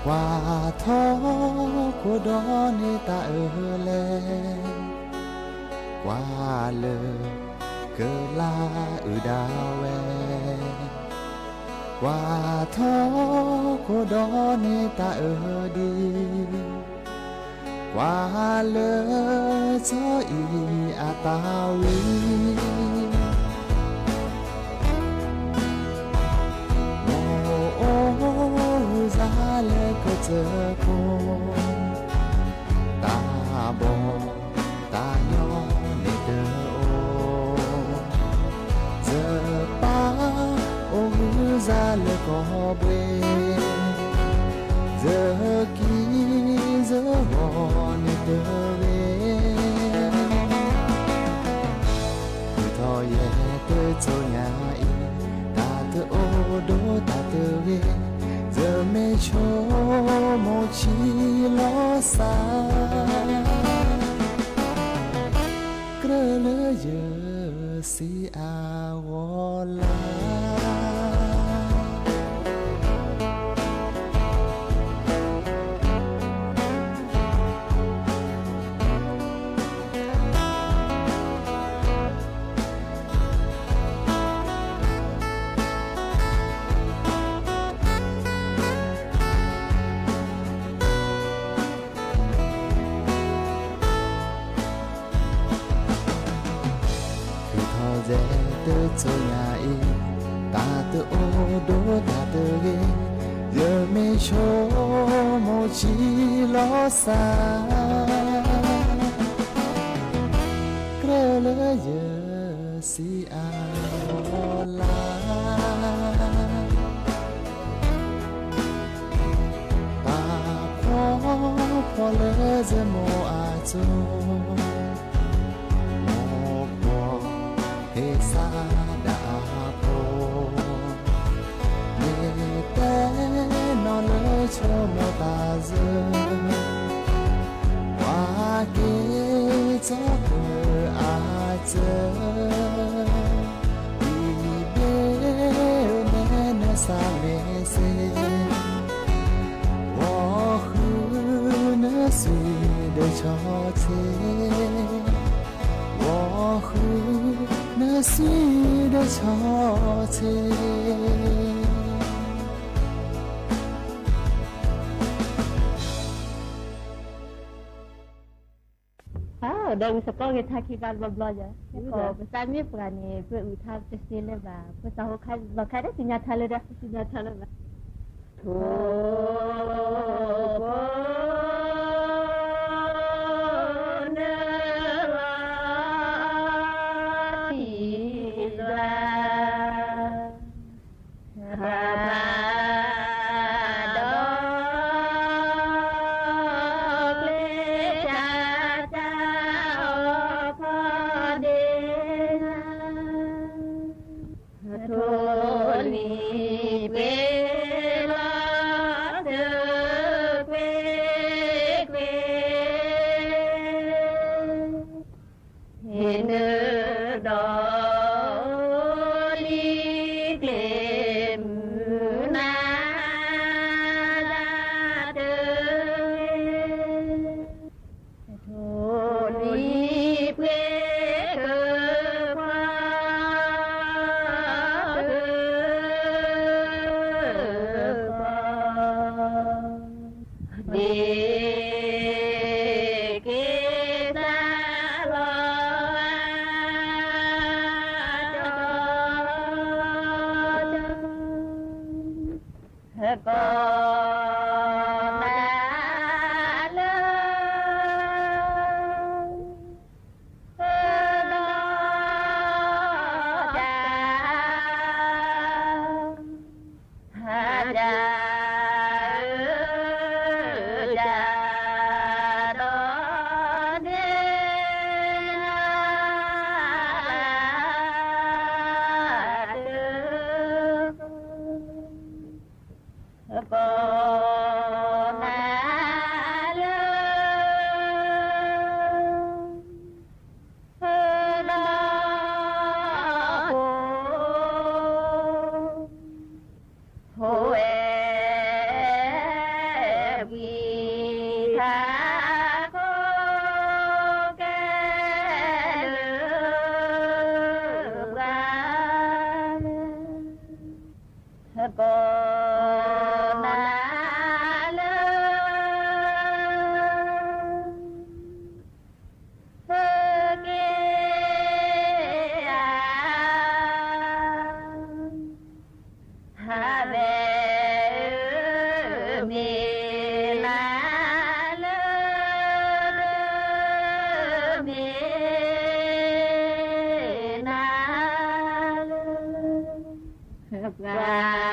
Speaker 17: ว่าท้อกูดอนตาแลกว่าเลยเกิลาดาแวกว่าท้อกูดอนตาดีกว่าเลยซออีอาตาวีซาเลก็เจอคนตาบอตาย้อนในเดอโอเจอป้าโอ้ซาเลก็เบเจอกีเจอวอนในเดอเวคือทอแย่เตอโจญาอีตาเตอโอโดตาเตอเวจะไม่โชว์โมชีลอสากระเลเยสีอาวลาเจเตอโจญาอีตาเตอโอโดตาเตอเกเยไม่โชโมชีลอสากระเลเยสีอาวลาตาพอเลเจโมอาโจเฮซาดาโพเมเตนอเลโชโมตาเซวาเกจอเปอาเจอีเบเนเนซาเลเซวอฮืเนสีเดชอเท我和那水的潮气。
Speaker 18: dah usapang kita kibar belajar. Kalau besar ni perani berutar tersile ba. Pesah kan bakada sinya thala dah sinya thala ba.
Speaker 8: Ja
Speaker 18: Hãy subscribe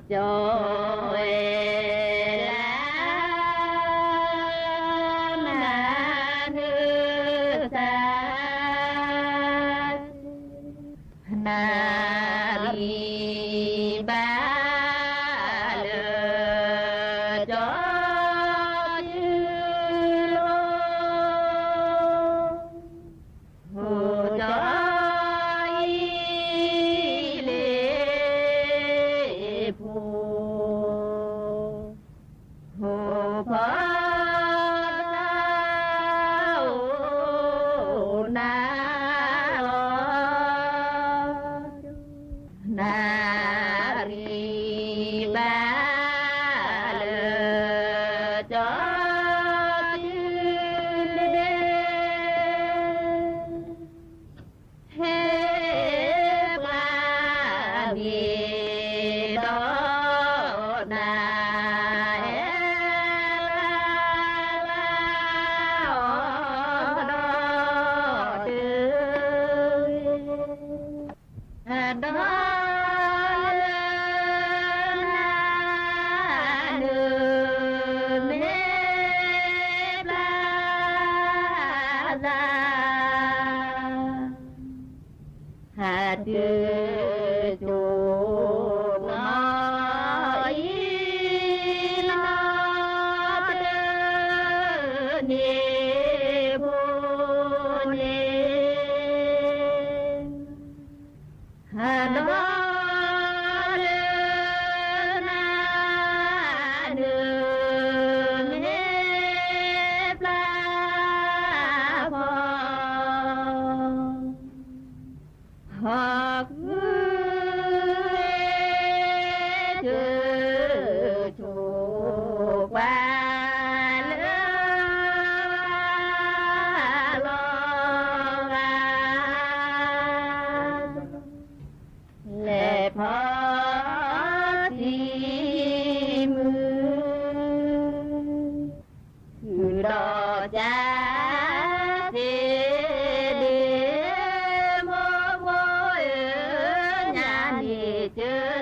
Speaker 18: cho kênh Ghiền Mì Gõ để không bỏ lỡ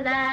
Speaker 18: เ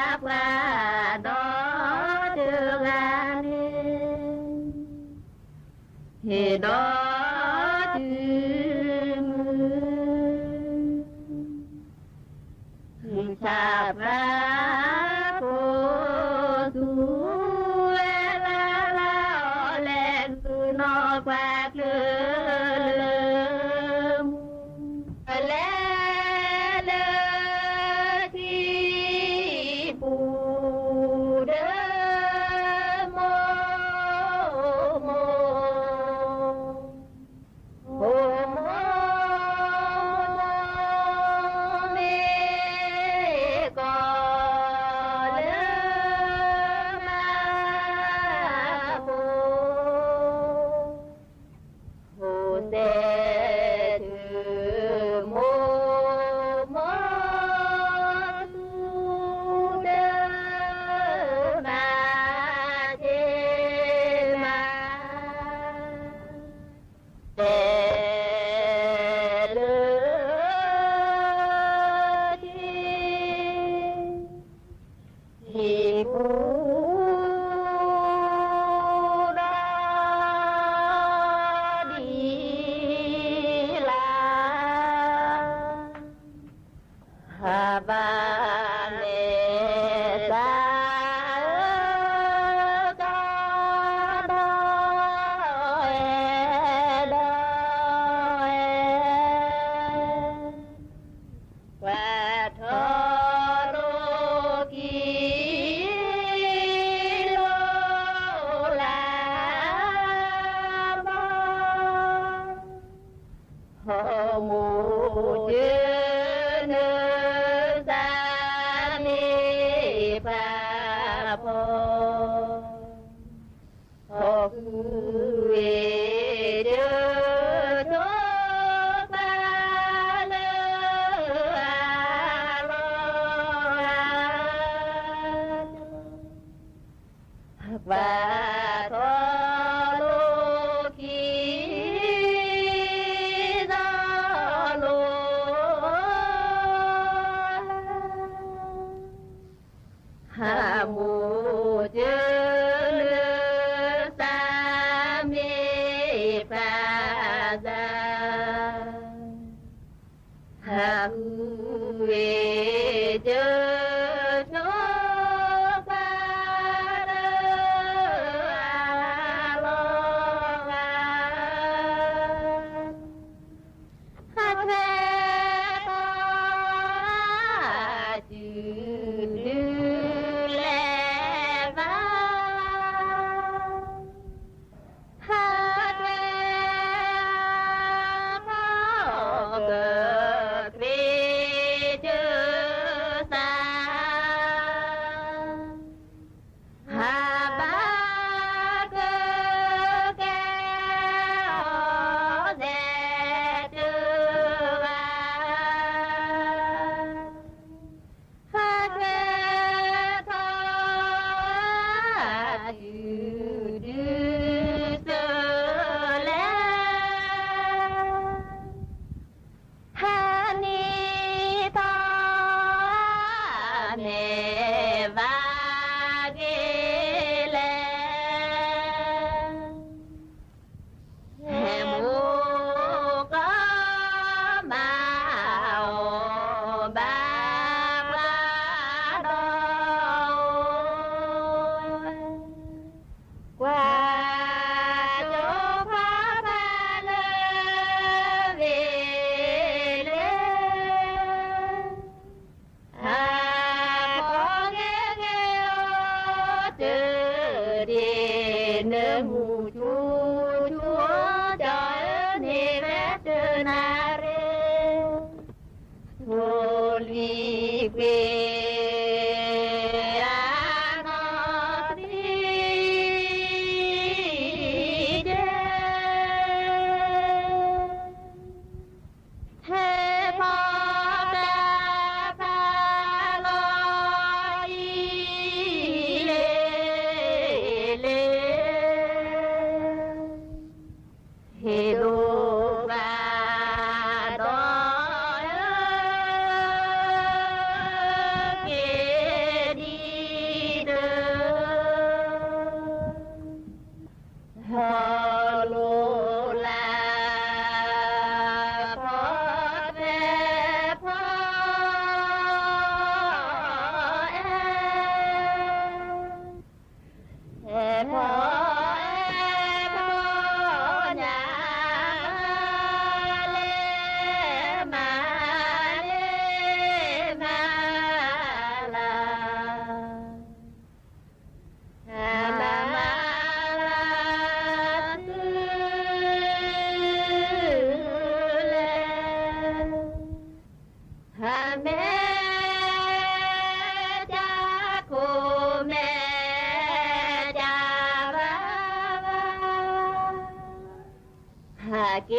Speaker 18: เก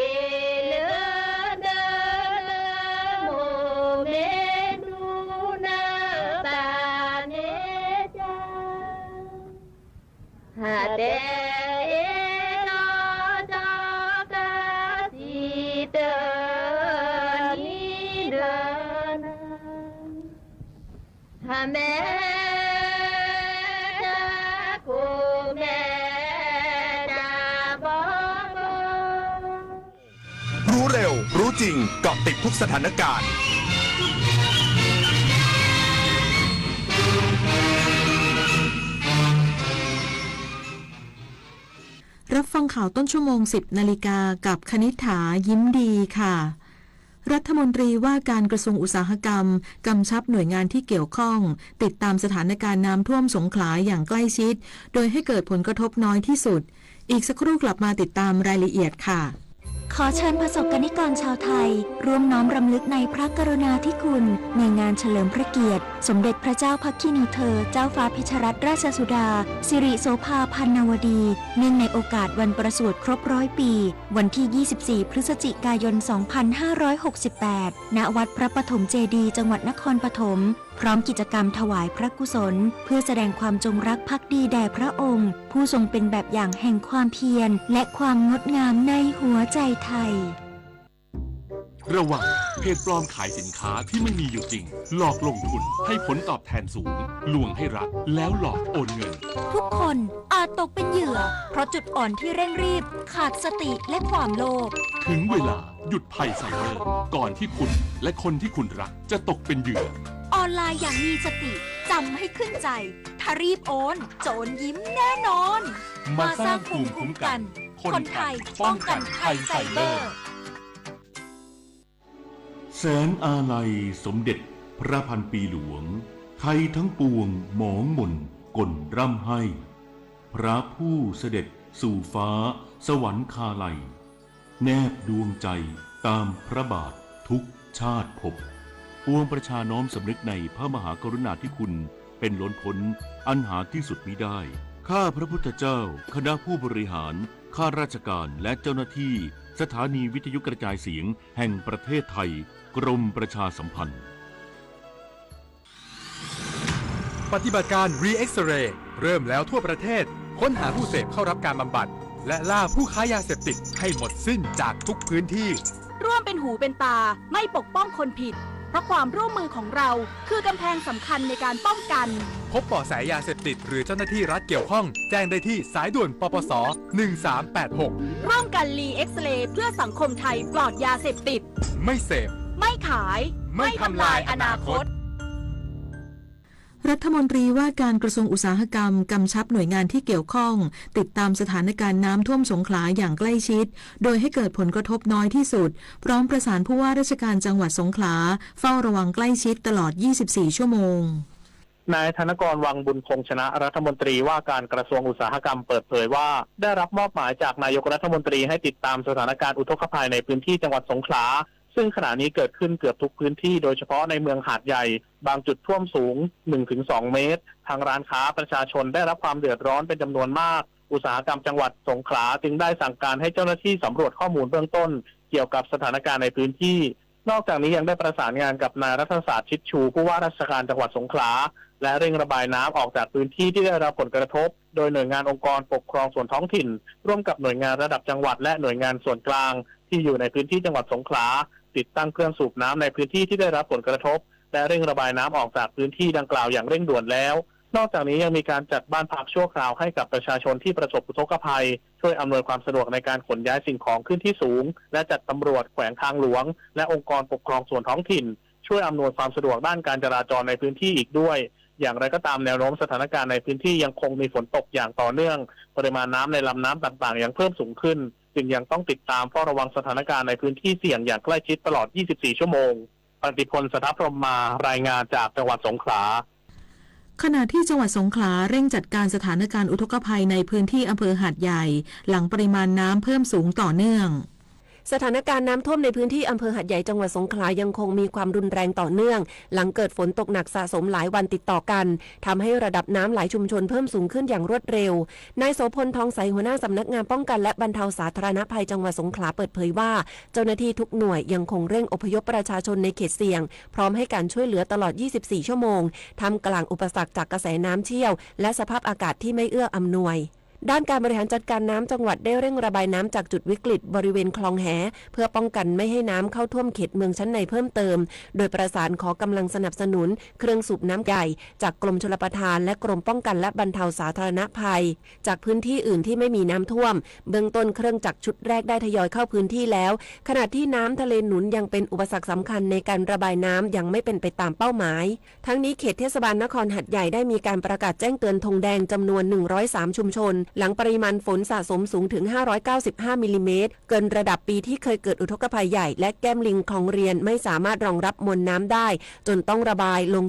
Speaker 18: เลเดโมเมนูนาปาเนจาหาเดโนดอกาสิเตนีเดนาหาเม
Speaker 1: รู้เร็วรู้จริงเกาะติดทุกสถานการณ์
Speaker 4: รับฟังข่าวต้นชั่วโมง 10 นาฬิกากับคณิษฐายิ้มดีค่ะ รัฐมนตรีว่าการกระทรวงอุตสาหกรรมกำชับหน่วยงานที่เกี่ยวข้องติดตามสถานการณ์น้ำท่วมสงขลาอย่างใกล้ชิดโดยให้เกิดผลกระทบน้อยที่สุดอีกสักครู่กลับมาติดตามรายละเอียดค่ะ
Speaker 19: ขอเชิญประสบกนิกรชาวไทยร่วมน้อมรำลึกในพระกรุณาธิคุณในงานเฉลิมพระเกียรติสมเด็จพระเจ้าพักคินีเธอเจ้าฟ้าพิชรัตนราชสุดาสิริโสภาพันนวดีเนื่องในโอกาสวันประสูติครบ100 ปีวันที่ 24 พฤศจิกายน 2568 ณ วัดพระปฐมเจดีย์จังหวัดนครปฐมพร้อมกิจกรรมถวายพระกุศลเพื่อแสดงความจงรักภักดีแด่พระองค์ผู้ทรงเป็นแบบอย่างแห่งความเพียรและความงดงามในหัวใจไทย
Speaker 3: ระวังเพจปลอมขายสินค้าที่ไม่มีอยู่จริงหลอกลงทุนให้ผลตอบแทนสูงลวงให้รักแล้วหลอกโอนเงิน
Speaker 19: ทุกคนอาจตกเป็นเหยื่อเพราะจุดอ่อนที่เร่งรีบขาดสติและความโลภ
Speaker 3: ถึงเวลาหยุดภัยไซเบอร์ก่อนที่คุณและคนที่คุณรักจะตกเป็นเหยื่อ
Speaker 19: ออนไลน์อย่างมีสติจำให้ขึ้นใจถ้ารีบโอนโจรยิ้มแน่นอน
Speaker 3: มาสร้างภูมิคุ้มกันคนไทยป้องกันภัยไซเบอร์
Speaker 20: แสนอาลัยสมเด็จพระพันปีหลวงไทยทั้งปวงหมองหม่นก่นร่ำให้พระผู้เสด็จสู่ฟ้าสวรรคาลัยแนบดวงใจตามพระบาททุกชาติภพปวงประชาน้อมสำนึกในพระมหากรุณาธิคุณเป็นล้นพ้นอันหาที่สุดมิได้ข้าพระพุทธเจ้าคณะผู้บริหารข้าราชการและเจ้าหน้าที่สถานีวิทยุกระจายเสียงแห่งประเทศไทยกรมประชาสัมพันธ์
Speaker 21: ปฏิบัติการ Re-X-Ray เริ่มแล้วทั่วประเทศค้นหาผู้เสพเข้ารับการบำบัดและล่าผู้ค้ายาเสพติดให้หมดสิ้นจากทุกพื้นที่
Speaker 22: ร่วมเป็นหูเป็นตาไม่ปกป้องคนผิดเพราะความร่วมมือของเราคือกำแพงสำคัญในการป้องกัน
Speaker 21: พบเบาะแสยาเสพติดหรือเจ้าหน้าที่รัฐเกี่ยวข้องแจ้งได้ที่สายด่วนปปส1386
Speaker 22: ร่วมกัน Re-X-Ray เพื่อสังคมไทยปลอดยาเสพติด
Speaker 21: ไม่เสพ
Speaker 22: ไม่ขายไม่ทำลายอนาคต
Speaker 4: รัฐมนตรีว่าการกระทรวงอุตสาหกรรมกำชับหน่วยงานที่เกี่ยวข้องติดตามสถานการณ์น้ำท่วมสงขลาอย่างใกล้ชิดโดยให้เกิดผลกระทบน้อยที่สุดพร้อมประสานผู้ว่าราชการจังหวัดสงขลาเฝ้าระวังใกล้ชิดตลอด24 ชั่วโมง
Speaker 23: นายธนกร วังบุญคงชนะรัฐมนตรีว่าการกระทรวงอุตสาหกรรมเปิดเผยว่าได้รับมอบหมายจากนายกรัฐมนตรีให้ติดตามสถานการณ์อุทกภัยในพื้นที่จังหวัดสงขลาซึ่งขณะนี้เกิดขึ้นเกือบทุกพื้นที่โดยเฉพาะในเมืองหาดใหญ่บางจุดท่วมสูง 1-2 เมตรทางร้านค้าประชาชนได้รับความเดือดร้อนเป็นจำนวนมากอุตสาหกรรมจังหวัดสงขลาจึงได้สั่งการให้เจ้าหน้าที่สำรวจข้อมูลเบื้องต้นเกี่ยวกับสถานการณ์ในพื้นที่นอกจากนี้ยังได้ประสานงานกับนายรัฐศาสตร์ชิดชูผู้ว่าราชการจังหวัดสงขลาและเร่งระบายน้ำออกจากพื้นที่ที่ได้รับผลกระทบโดยหน่วยงานองค์กรปกครองส่วนท้องถิ่นร่วมกับหน่วยงานระดับจังหวัดและหน่วยงานส่วนกลางที่อยู่ในพื้นที่จังหวัดสงขลาติดตั้งเครื่องสูบน้ำในพื้นที่ที่ได้รับผลกระทบและเร่งระบายน้ำออกจากพื้นที่ดังกล่าวอย่างเร่งด่วนแล้วนอกจากนี้ยังมีการจัดบ้านพักชั่วคราวให้กับประชาชนที่ประสบอุทกภัยช่วยอำนวยความสะดวกในการขนย้ายสิ่งของขึ้นที่สูงและจัดตำรวจแขวงทางหลวงและองค์กรปกครองส่วนท้องถิ่นช่วยอำนวยความสะดวกด้านการจราจรในพื้นที่อีกด้วยอย่างไรก็ตามแนวโน้มสถานการณ์ในพื้นที่ยังคงมีฝนตกอย่างต่อเนื่องปริมาณน้ำในลำน้ำต่างๆยังเพิ่มสูงขึ้นจึงยังต้องติดตามเฝ้าระวังสถานการณ์ในพื้นที่เสี่ยงอย่างใกล้ชิดตลอด 24 ชั่วโมงปฏิพล สทัพพรหมารายงานจากจังหวัดสงขลา
Speaker 4: ขณะที่จังหวัดสงขลาเร่งจัดการสถานการณ์อุทกภัยในพื้นที่อำเภอหาดใหญ่หลังปริมาณน้ำเพิ่มสูงต่อเนื่อง
Speaker 2: สถานการณ์น้ำท่วมในพื้นที่อำเภอหาดใหญ่จังหวัดสงขลายังคงมีความรุนแรงต่อเนื่องหลังเกิดฝนตกหนักสะสมหลายวันติดต่อกันทำให้ระดับน้ำหลายชุมชนเพิ่มสูงขึ้นอย่างรวดเร็วนายโสพลทองใสหัวหน้าสำนักงานป้องกันและบรรเทาสาธารณภัยจังหวัดสงขลาเปิดเผยว่าเจ้าหน้าที่ทุกหน่วยยังคงเร่งอพยพประชาชนในเขตเสี่ยงพร้อมให้การช่วยเหลือตลอด 24 ชั่วโมงท่ามกลางอุปสรรคจากกระแสน้ำเชี่ยวและสภาพอากาศที่ไม่เอื้ออำนวยด้านการบริหารจัดการน้ำจังหวัดได้เร่งระบายน้ำจากจุดวิกฤตบริเวณคลองแหเพื่อป้องกันไม่ให้น้ำเข้าท่วมเขตเมืองชั้นในเพิ่มเติมโดยประสานขอกำลังสนับสนุนเครื่องสูบน้ำใหญ่จากกรมชลประทานและกรมป้องกันและบรรเทาสาธารณภัยจากพื้นที่อื่นที่ไม่มีน้ำท่วมเบื้องต้นเครื่องจักรชุดแรกได้ทยอยเข้าพื้นที่แล้วขณะที่น้ำทะเลหนุนยังเป็นอุปสรรคสำคัญในการระบายน้ำยังไม่เป็นไปตามเป้าหมายทั้งนี้เขตเทศบาลนครหาดใหญ่ได้มีการประกาศแจ้งเตือนธงแดงจำนวน103ชุมชนหลังปริมาณฝนสะสมสูงถึง595มิลลิเมตรเกินระดับปีที่เคยเกิดอุทกภัยใหญ่และแก้มลิงคลองเรียนไม่สามารถรองรับมวลน้ำได้จนต้องระบายลง